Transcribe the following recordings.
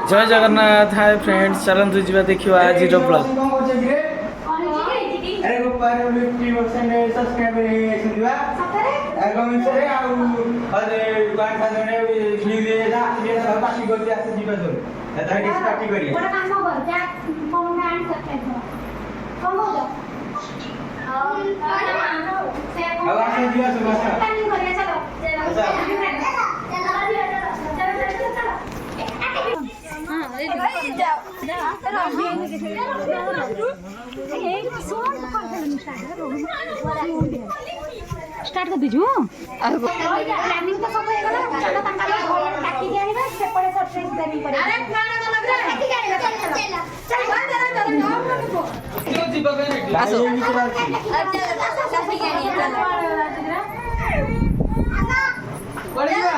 जय Jagannath hi friends चलतु जी देखा आज ब्लॉग अरे गोपाल 50% सब्सक्राइबर सुनिबा कमेंट रे आ अरे गान खाने भिउ दे ना ये सब पार्टी करते आसे जीवा तो एता किस पार्टी करी बड़ा काम कर क्या कमेंट सब्सक्राइब कम हो जाओ अब आसे जीवा सब अच्छा प्लानिंग करिए चलो स्टार्ट कर दीजू प्लानिंग तो सब हो गला चलो तंका घर काटी के आइबा से पड़े सरप्राइज देनी पड़े अरे खाना तो लग रहा है काटी के आइबा चल क्यों जीवा के आसो बढ़िया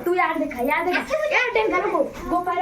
तू यार देखा यार टेंशन को गोपाल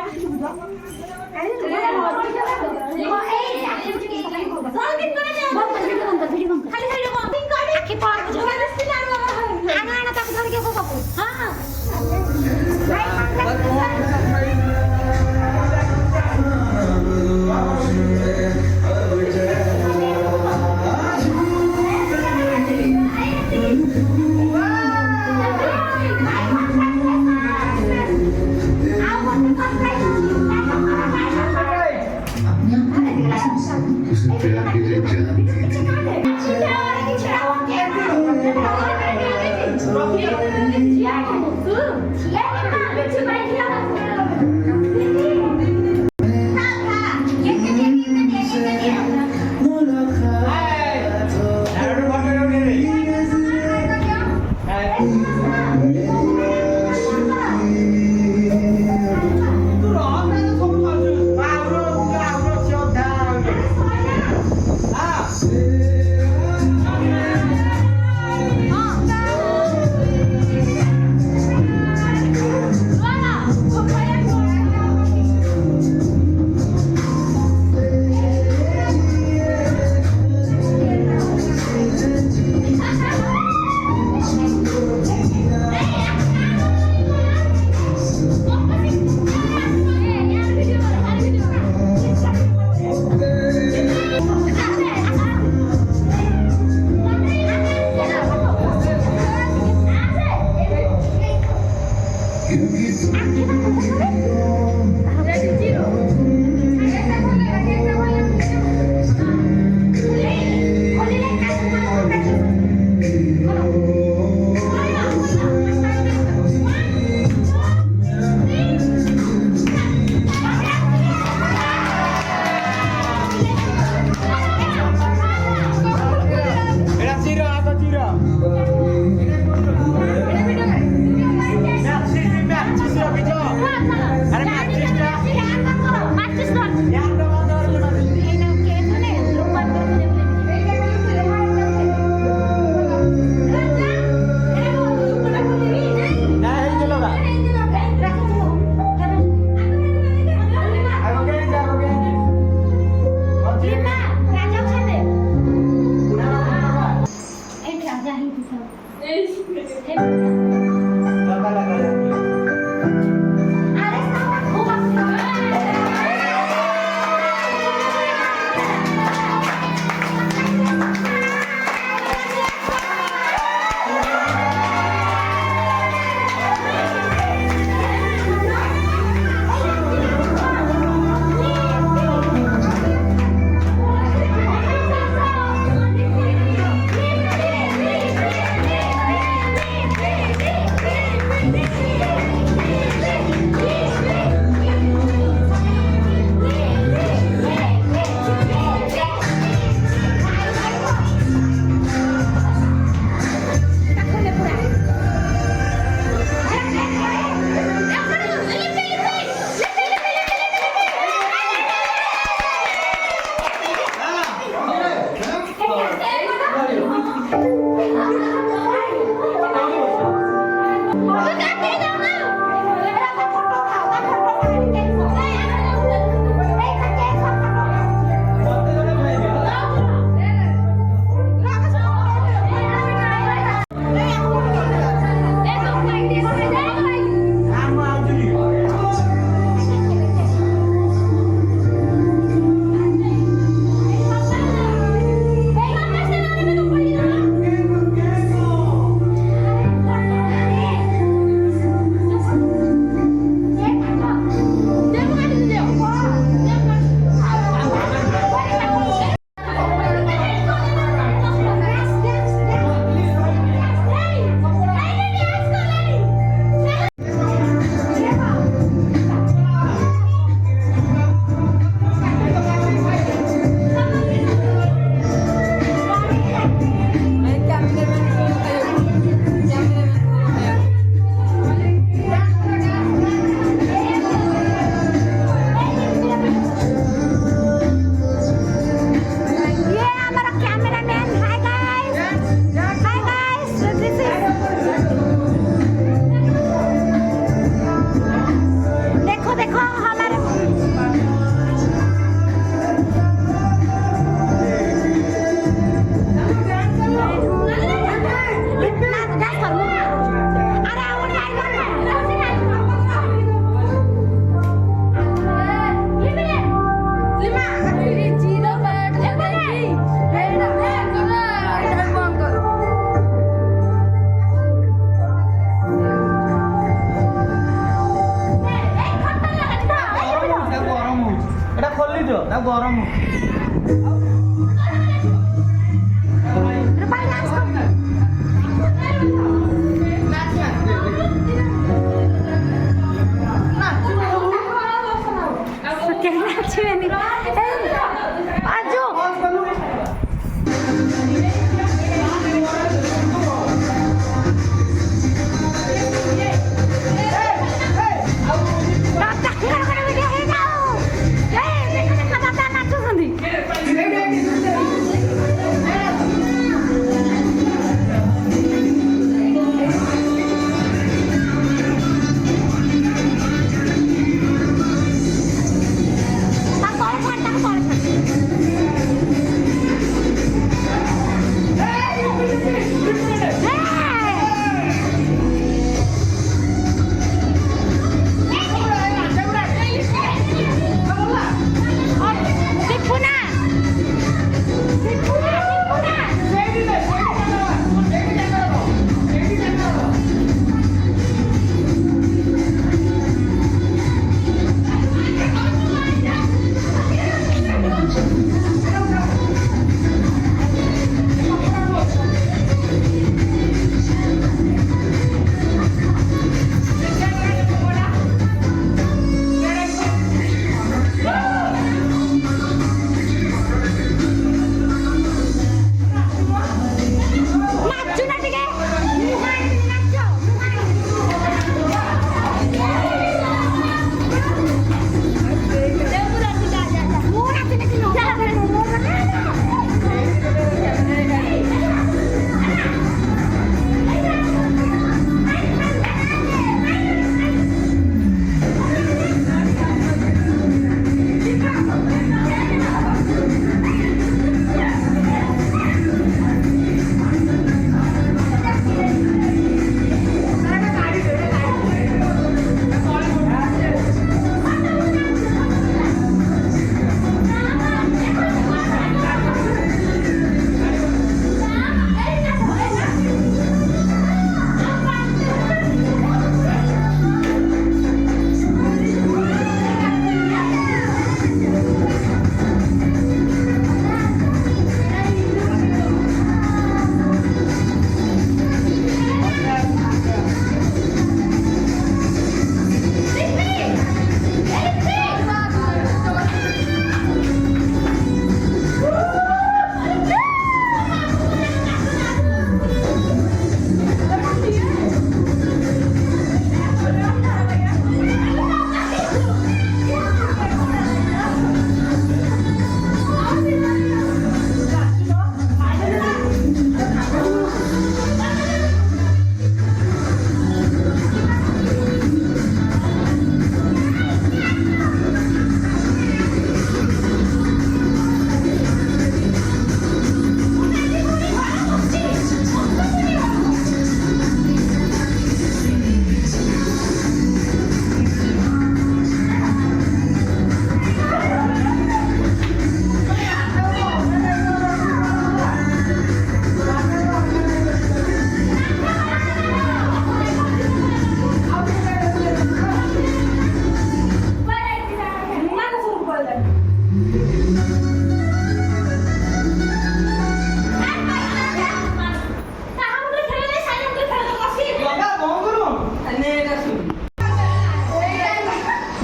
এটা খোলি দিও না গরম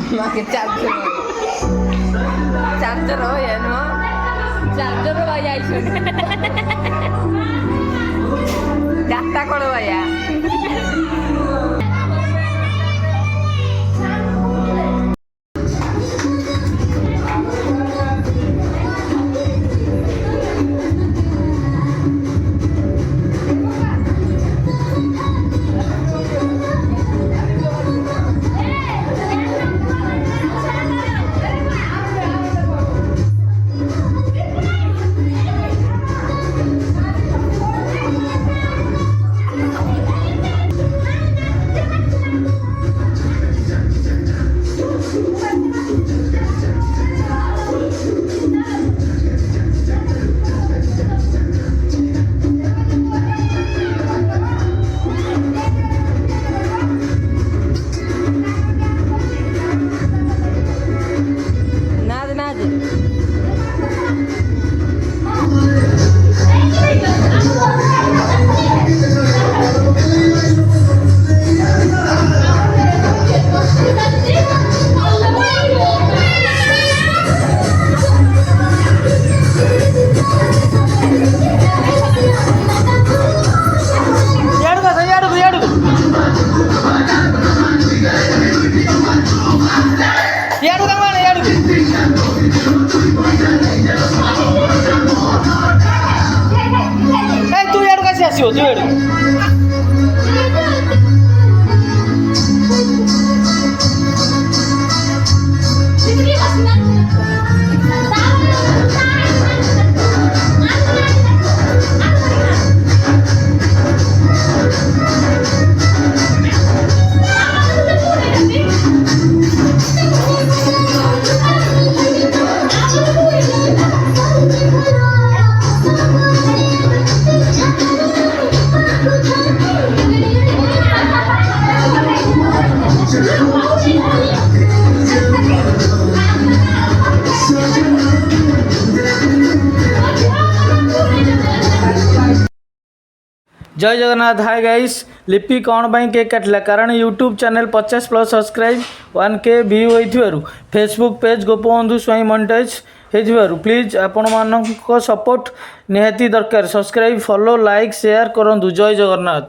Makin charger oh ya no charger vaya isu data kolo vaya जय जगन्नाथ। हाय गाइस, लिपि कौन पाई केक काटिला कारण YouTube channel 50+ subscribe 1K view होइथिबारु फेसबुक पेज गोपबंधु स्वयं मोनेटाइज होइथिबारु प्लीज आपण मानक सपोर्ट निहाती दरकार। सब्सक्राइब फॉलो लाइक शेयर करंतु। जय जगन्नाथ।